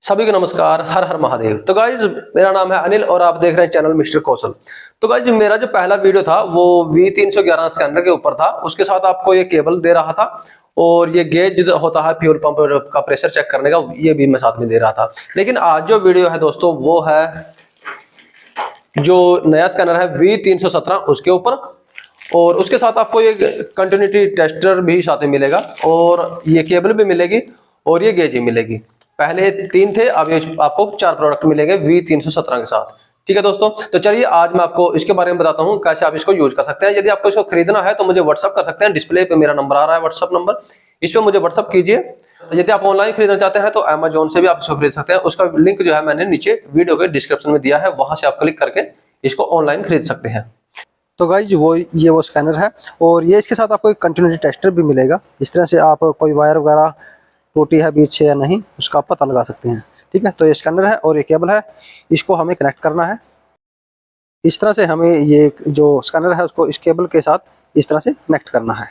सभी को नमस्कार। हर हर महादेव। तो गाइज मेरा नाम है अनिल और आप देख रहे हैं चैनल मिस्टर कौशल। तो गाइज मेरा जो पहला वीडियो था वो V311 स्कैनर के ऊपर था। उसके साथ आपको ये केबल दे रहा था और ये गेज होता है फ्यूल पंप का प्रेशर चेक करने का, ये भी मैं साथ में दे रहा था। लेकिन आज जो वीडियो है दोस्तों वो है जो नया स्कैनर है V317 उसके ऊपर, और उसके साथ आपको ये कंटिन्यूटी टेस्टर भी साथ में मिलेगा और ये केबल भी मिलेगी और ये गेज भी मिलेगी। पहले 3 थे, अब ये आपको 4 प्रोडक्ट मिलेंगे V317 के साथ। ठीक है दोस्तों, तो चलिए आज मैं आपको इसके बारे में बताता हूँ कैसे आप इसको यूज कर सकते हैं। यदि आपको इसको खरीदना है तो मुझे व्हाट्सअप कर सकते हैं। डिस्प्ले पे मेरा नंबर आ रहा है, व्हाट्सअप नंबर, इस पर मुझे व्हाट्सअप कीजिए। यदि आप ऑनलाइन खरीदना चाहते हैं तो अमेजोन से भी आप इसको खरीद सकते हैं। उसका लिंक जो है मैंने नीचे वीडियो के डिस्क्रिप्शन में दिया है, वहां से आप क्लिक करके इसको ऑनलाइन खरीद सकते हैं। तो गाइज वो स्कैनर है और ये इसके साथ आपको एक कंटिन्यूटी टेस्टर भी मिलेगा। इस तरह से आप कोई वायर वगैरह टूटी है बीच से या नहीं, उसका आप पता लगा सकते हैं। ठीक है, तो ये स्कैनर है और ये केबल है, इसको हमें कनेक्ट करना है। इस तरह से हमें ये जो स्कैनर है उसको इस केबल के साथ इस तरह से कनेक्ट करना है।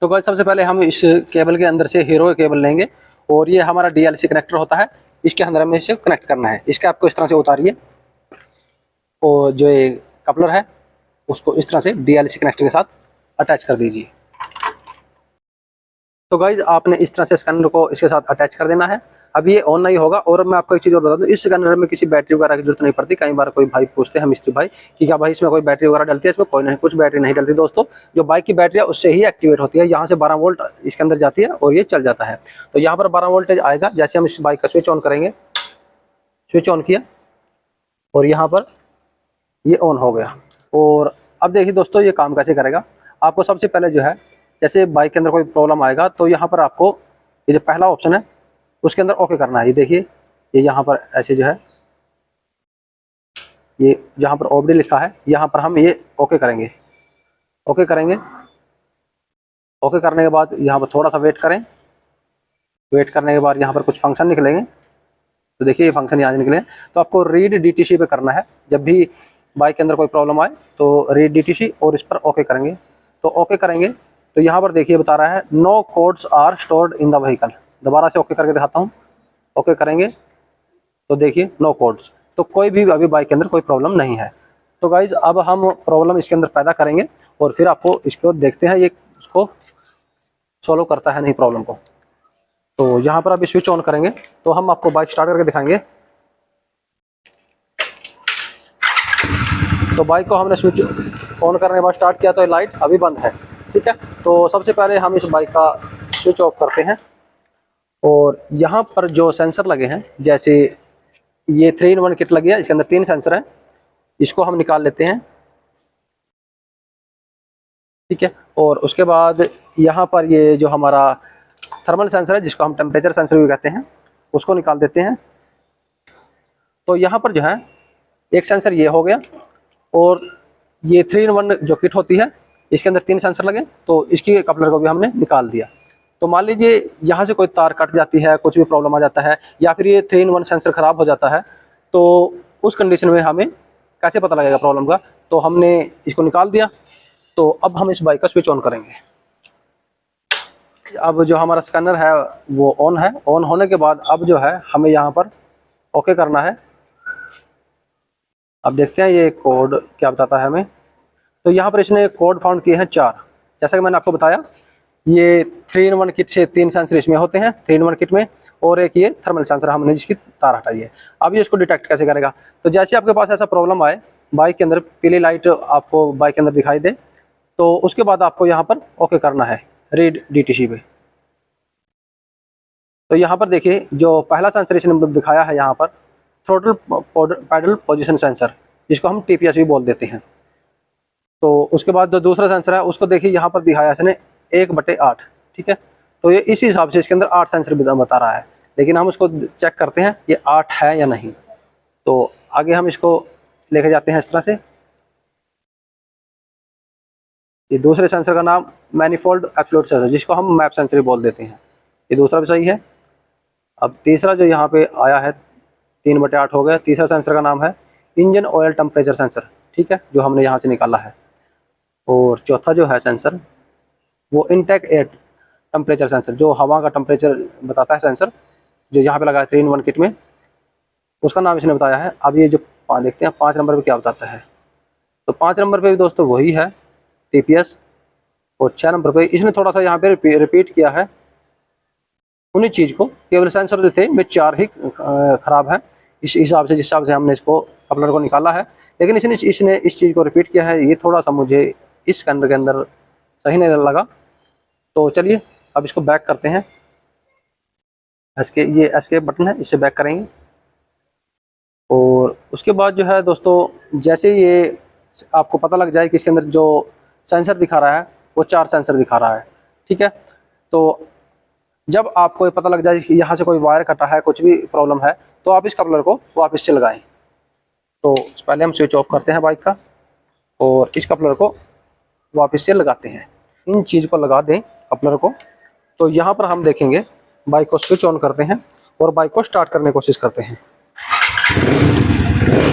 तो गाइज सबसे पहले हम इस केबल के अंदर से हीरो का केबल लेंगे और ये हमारा DLC कनेक्टर होता है, इसके अंदर हमें इसे कनेक्ट करना है। इसके आपको इस तरह से उतारिए और जो ये कपलर है उसको इस तरह से DLC कनेक्टर के साथ अटैच कर दीजिए। तो गाइज आपने इस तरह से स्कैनर को इसके साथ अटैच कर देना है। अब ये ऑन नहीं होगा। और मैं आपको एक चीज़ और बता दूं, इस स्कैनर में किसी बैटरी वगैरह की जरूरत नहीं पड़ती। कई बार कोई भाई पूछते हैं मिस्त्री भाई कि क्या भाई इसमें कोई बैटरी वगैरह डलती है? इसमें कोई नहीं, कुछ बैटरी नहीं डलती दोस्तों। जो बाइक की बैटरी है उससे ही एक्टिवेट होती है। यहाँ से 12 वोल्ट इसके अंदर जाती है और ये चल जाता है। तो यहाँ पर 12 वोल्टेज आएगा। जैसे हम इस बाइक का स्विच ऑन करेंगे, स्विच ऑन किया और यहाँ पर ये ऑन हो गया। और अब देखिए दोस्तों ये काम कैसे करेगा। आपको सबसे पहले जो है, जैसे बाइक के अंदर कोई प्रॉब्लम आएगा तो यहाँ पर आपको ये जो पहला ऑप्शन है उसके अंदर ओके करना है। ये देखिए, ये यहाँ पर ऐसे जो है, ये जहाँ पर OBD लिखा है यहाँ पर हम ये ओके करेंगे। ओके करेंगे, ओके करने के बाद यहाँ पर थोड़ा सा वेट करें। वेट करने के बाद यहाँ पर कुछ फंक्शन निकलेंगे। तो देखिए ये फंक्शन यहाँ निकले। तो आपको रीड DTC पे करना है। जब भी बाइक के अंदर कोई प्रॉब्लम आए तो रीड DTC और इस पर ओके करेंगे। तो ओके करेंगे तो यहाँ पर देखिए बता रहा है no codes are stored in the vehicle. दोबारा से ओके करके दिखाता हूँ। ओके करेंगे तो देखिए नो कोड्स, तो कोई भी अभी बाइक के अंदर कोई प्रॉब्लम नहीं है। तो गाइज अब हम प्रॉब्लम इसके अंदर पैदा करेंगे और फिर आपको इसको देखते हैं ये उसको सॉल्व करता है नहीं प्रॉब्लम को। तो यहाँ पर अभी स्विच ऑन करेंगे तो हम आपको बाइक स्टार्ट करके दिखाएंगे। तो बाइक को हमने स्विच ऑन करने के बाद स्टार्ट किया तो लाइट अभी बंद है। ठीक है, तो सबसे पहले हम इस बाइक का स्विच ऑफ करते हैं और यहाँ पर जो सेंसर लगे हैं, जैसे ये 3-in-1 किट लगी है, इसके अंदर 3 सेंसर हैं, इसको हम निकाल लेते हैं। ठीक है, और उसके बाद यहाँ पर ये जो हमारा थर्मल सेंसर है जिसको हम टेम्परेचर सेंसर भी कहते हैं, उसको निकाल देते हैं। तो यहाँ पर जो है एक सेंसर ये हो गया और ये 3-in-1 जो किट होती है इसके अंदर 3 सेंसर लगे, तो इसकी कपलर को भी हमने निकाल दिया। तो मान लीजिए यहाँ से कोई तार कट जाती है, कुछ भी प्रॉब्लम आ जाता है या फिर ये 3-in-1 सेंसर खराब हो जाता है, तो उस कंडीशन में हमें कैसे पता लगेगा प्रॉब्लम का। तो हमने इसको निकाल दिया। तो अब हम इस बाइक का स्विच ऑन करेंगे। अब जो हमारा स्कैनर है वो ऑन है। ऑन होने के बाद अब जो है हमें यहाँ पर ओके करना है। अब देखते हैं ये कोड क्या बताता है हमें। तो यहाँ पर इसने कोड फाउंड किए हैं 4। जैसा कि मैंने आपको बताया ये 3-in-1 किट से 3 सेंसर इसमें होते हैं 3-in-1 किट में, और एक ये थर्मल सेंसर हमने जिसकी तार हटाई है। अब ये इसको डिटेक्ट कैसे करेगा। तो जैसे आपके पास ऐसा प्रॉब्लम आए, बाइक के अंदर पीली लाइट आपको बाइक के अंदर दिखाई दे, तो उसके बाद आपको यहाँ पर ओके करना है रीड DTC पे। तो यहाँ पर देखिए जो पहला सेंसर इसने दिखाया है यहाँ पर थ्रोटल पैडल पोजीशन सेंसर, जिसको हम TPS भी बोल देते हैं। तो उसके बाद जो दूसरा सेंसर है उसको देखिए यहाँ पर दिखाया इसने 1/8। ठीक है, तो ये इसी हिसाब से इसके अंदर 8 सेंसर बता रहा है, लेकिन हम उसको चेक करते हैं ये 8 है या नहीं। तो आगे हम इसको लेके जाते हैं इस तरह से। ये दूसरे सेंसर का नाम मैनिफोल्ड एब्सोल्यूट सेंसर, जिसको हम मैप सेंसर बोल देते हैं, ये दूसरा भी सही है। अब तीसरा जो यहाँ पे आया है 3/8 हो गया। तीसरा सेंसर का नाम है इंजन ऑयल टेम्परेचर सेंसर। ठीक है, जो हमने यहाँ से निकाला है। और चौथा जो है सेंसर वो इनटेक एयर टेम्परेचर सेंसर, जो हवा का टेम्परेचर बताता है सेंसर, जो यहाँ पे लगा है 3-in-1 किट में। उसका नाम इसने बताया है। अब ये जो देखते हैं 5 नंबर पे क्या बताता है। तो 5 नंबर पे भी दोस्तों वही है TPS, और 6 नंबर पे इसने थोड़ा सा यहाँ पे रिपीट किया है उन्हीं चीज़ को, केवल सेंसर जो थे वे 4 ही खराब हैं इस हिसाब से, जिस हिसाब से हमने इसको कपलर को निकाला है। लेकिन इसने इस चीज़ को रिपीट किया है, ये थोड़ा सा मुझे इस स्कैनर के अंदर सही नहीं लगा। तो चलिए अब इसको बैक करते हैं। ये एस्केप बटन है, इससे बैक करेंगे। और उसके बाद जो है दोस्तों, जैसे ये आपको पता लग जाए कि इसके अंदर जो सेंसर दिखा रहा है वो 4 सेंसर दिखा रहा है, ठीक है। तो जब आपको ये पता लग जाए कि यहाँ से कोई वायर कटा है, कुछ भी प्रॉब्लम है, तो आप इस कपलर को वापस से लगाएं। तो पहले हम स्विच ऑफ करते हैं बाइक का और इस कपलर को वापस से लगाते हैं। इन चीज़ को लगा दें कपलर को। तो यहाँ पर हम देखेंगे, बाइक को स्विच ऑन करते हैं और बाइक को स्टार्ट करने की कोशिश करते हैं।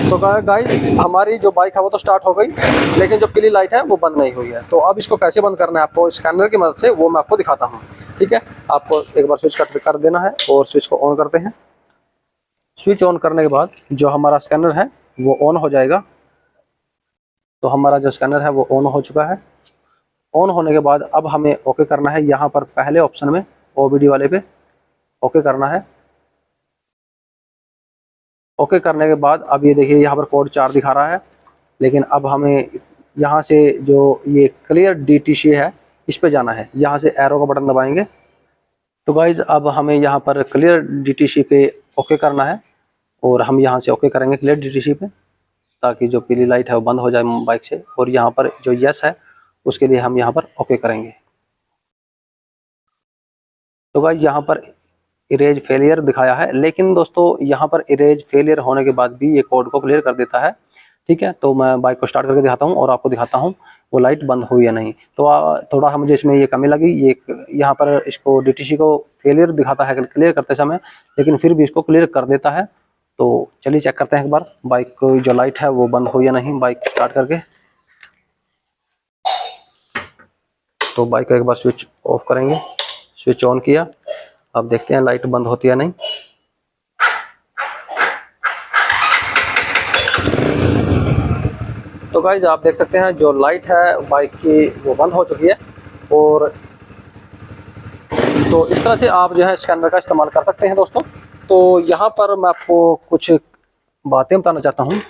तो गाइस हमारी जो बाइक है वो तो स्टार्ट हो गई, लेकिन जो पीली लाइट है वो बंद नहीं हुई है। तो अब इसको कैसे बंद करना है आपको स्कैनर की मदद से, वो मैं आपको दिखाता हूँ, ठीक है। आपको एक बार स्विच कर देना है और स्विच को ऑन करते हैं। स्विच ऑन करने के बाद जो हमारा स्कैनर है वो ऑन हो जाएगा। तो हमारा जो स्कैनर है वो ऑन हो चुका है। ऑन होने के बाद अब हमें ओके करना है। यहाँ पर पहले ऑप्शन में OBD वाले पे ओके करना है। ओके करने के बाद अब ये देखिए यहाँ पर कोड 4 दिखा रहा है, लेकिन अब हमें यहाँ से जो ये क्लियर DTC है इस पे जाना है। यहाँ से एरो का बटन दबाएंगे। तो गाइज अब हमें यहाँ पर क्लियर DTC पे ओके करना है और हम यहाँ से ओके करेंगे क्लियर DTC पे, ताकि जो पीली लाइट है वो बंद हो जाए बाइक से। और यहाँ पर जो यस है उसके लिए हम यहाँ पर ओके करेंगे। तो गाइज यहाँ पर इरेज फेलियर दिखाया है, लेकिन दोस्तों यहाँ पर इरेज फेलियर होने के बाद भी ये कोड को क्लियर कर देता है, ठीक है। तो मैं बाइक को स्टार्ट करके दिखाता हूँ और आपको दिखाता हूँ वो लाइट बंद हुई या नहीं। तो थोड़ा मुझे इसमें ये कमी लगी, ये यहाँ पर इसको DTC को फेलियर दिखाता है क्लियर करते समय, लेकिन फिर भी इसको क्लियर कर देता है। तो चलिए चेक करते हैं एक बार बाइक को जो लाइट है वो बंद हुई या नहीं। बाइक स्टार्ट करके तो बाइक का एक बार स्विच ऑफ करेंगे, स्विच ऑन किया। अब देखते हैं लाइट बंद होती है नहीं। तो गाइज आप देख सकते हैं जो लाइट है बाइक की वो बंद हो चुकी है। और तो इस तरह से आप जो है स्कैनर का इस्तेमाल कर सकते हैं दोस्तों। तो यहाँ पर मैं आपको कुछ बातें बताना चाहता हूँ।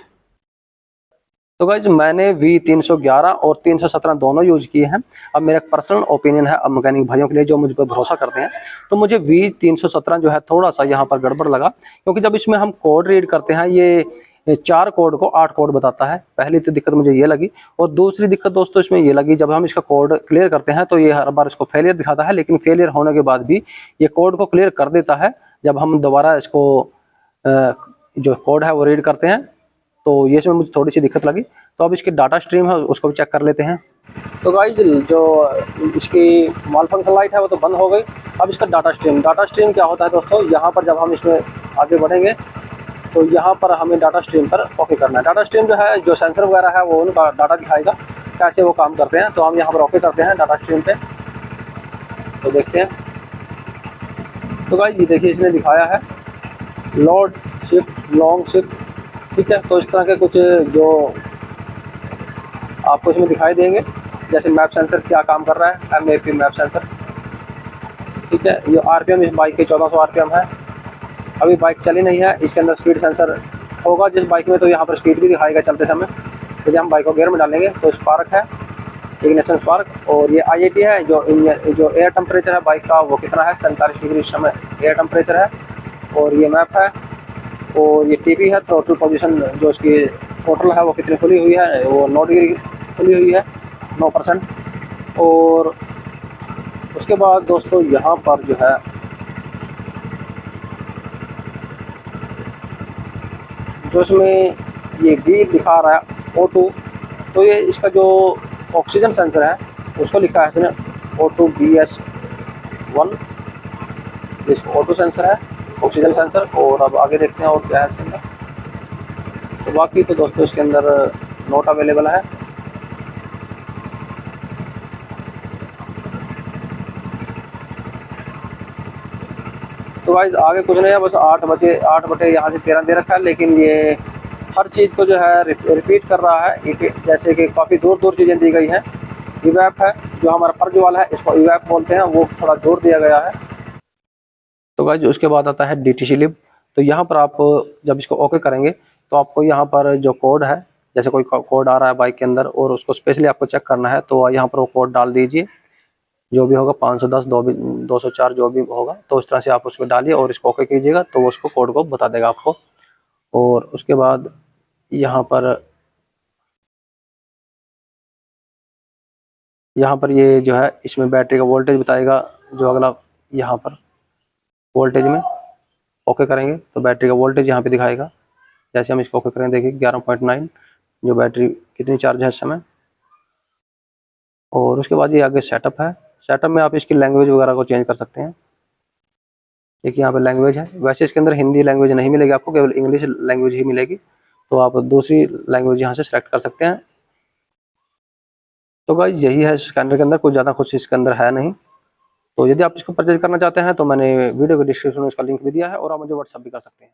तो गाइज मैंने V311 और 317 दोनों यूज किए हैं। अब मेरा पर्सनल ओपिनियन है अब मैकेनिक भाइयों के लिए जो मुझ पर भरोसा करते हैं, तो मुझे V317 जो है थोड़ा सा यहाँ पर गड़बड़ लगा, क्योंकि जब इसमें हम कोड रीड करते हैं ये 4 कोड को 8 कोड बताता है। पहली तो दिक्कत मुझे ये लगी, और दूसरी दिक्कत दोस्तों इसमें ये लगी, जब हम इसका कोड क्लियर करते हैं तो ये हर बार इसको फेलियर दिखाता है, लेकिन फेलियर होने के बाद भी ये कोड को क्लियर कर देता है। जब हम दोबारा इसको जो कोड है वो रीड करते हैं तो ये इसमें मुझे थोड़ी सी दिक्कत लगी। तो अब इसकी डाटा स्ट्रीम है उसको भी चेक कर लेते हैं। तो गाइज जो इसकी माल फंक्शन लाइट है वो तो बंद हो गई। अब इसका डाटा स्ट्रीम क्या होता है दोस्तों, यहाँ पर जब हम इसमें आगे बढ़ेंगे तो यहाँ पर हमें डाटा स्ट्रीम पर ओके करना है। डाटा स्ट्रीम जो है जो सेंसर वगैरह है वो उनका डाटा दिखाएगा कैसे वो काम करते हैं। तो हम यहाँ पर ओके करते हैं डाटा स्ट्रीम पे, तो देखते हैं। तो गाइज ये देखिए इसने दिखाया है लोड शिफ्ट लॉन्ग शिफ्ट, ठीक है। तो इस तरह के कुछ जो आपको इसमें दिखाई देंगे, जैसे मैप सेंसर क्या काम कर रहा है, MAP मैप सेंसर, ठीक है। ये RPM इस बाइक के 1400 RPM है। अभी बाइक चली नहीं है, इसके अंदर स्पीड सेंसर होगा जिस बाइक में, तो यहाँ पर स्पीड भी दिखाएगा चलते समय। तो जब हम बाइक को गियर में डालेंगे तो स्पार्क है, इग्निशन स्पार्क। और ये IAT है जो एयर टेम्परेचर है बाइक का वो कितना है, 47 डिग्री इस समय एयर टेम्परेचर है। और ये मैप है, और ये TP है थ्रोटल पोजीशन, जो इसकी थ्रोटल है वो कितनी खुली हुई है, वो 9 डिग्री खुली हुई है, 9%। और उसके बाद दोस्तों यहाँ पर जो है जो इसमें ये V दिखा रहा है O2, तो ये इसका जो ऑक्सीजन सेंसर है उसको लिखा है इसने O2 BS1, जिसको O2 सेंसर है, ऑक्सीजन सेंसर। और अब आगे देखते हैं और क्या है इसके अंदर। तो बाकी तो दोस्तों इसके अंदर नोट अवेलेबल है। तो तो गाइस आगे कुछ नहीं है, बस 8 बटे यहाँ से 13 दे रखा है, लेकिन ये हर चीज़ को जो है रिपीट कर रहा है। जैसे कि काफ़ी दूर दूर चीज़ें दी गई हैं। इवैप है जो हमारा फर्ज वाला है, इसको इवैप बोलते हैं, वो थोड़ा दूर दिया गया है। तो गाइस उसके बाद आता है DTC लिब। तो यहाँ पर आप जब इसको ओके करेंगे तो आपको यहाँ पर जो कोड है, जैसे कोई कोड आ रहा है बाइक के अंदर और उसको स्पेशली आपको चेक करना है, तो यहाँ पर वो कोड डाल दीजिए, जो भी होगा 510 204 जो भी होगा, तो उस तरह से आप उसको डालिए और इसको ओके कीजिएगा, तो वो उसको कोड को बता देगा आपको। और उसके बाद यहाँ पर ये जो है इसमें बैटरी का वोल्टेज बताएगा, जो अगला यहाँ पर वोल्टेज में ओके करेंगे तो बैटरी का वोल्टेज यहाँ पे दिखाएगा। जैसे हम इसको ओके करेंगे, देखिए 11.9 जो बैटरी कितनी चार्ज है इस समय। और उसके बाद ये आगे सेटअप है। सेटअप में आप इसकी लैंग्वेज वगैरह को चेंज कर सकते हैं। देखिए यहाँ पे लैंग्वेज है, वैसे इसके अंदर हिंदी लैंग्वेज नहीं मिलेगी आपको, केवल इंग्लिश लैंग्वेज ही मिलेगी, तो आप दूसरी लैंग्वेज यहाँ से सिलेक्ट कर सकते हैं। तो गाइस यही है स्कैनर के अंदर, कुछ ज़्यादा कुछ इसके अंदर है नहीं। तो यदि आप इसको परचेज करना चाहते हैं तो मैंने वीडियो के डिस्क्रिप्शन में इसका लिंक भी दिया है और आप मुझे व्हाट्सअप भी कर सकते हैं।